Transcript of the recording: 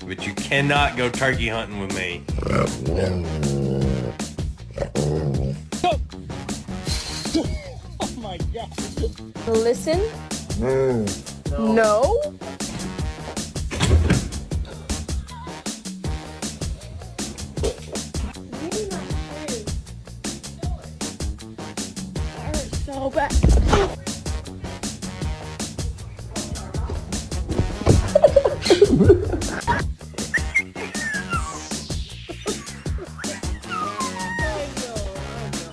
but you cannot go turkey hunting with me. Oh my god. Listen. No. Give me my food. That hurts so bad.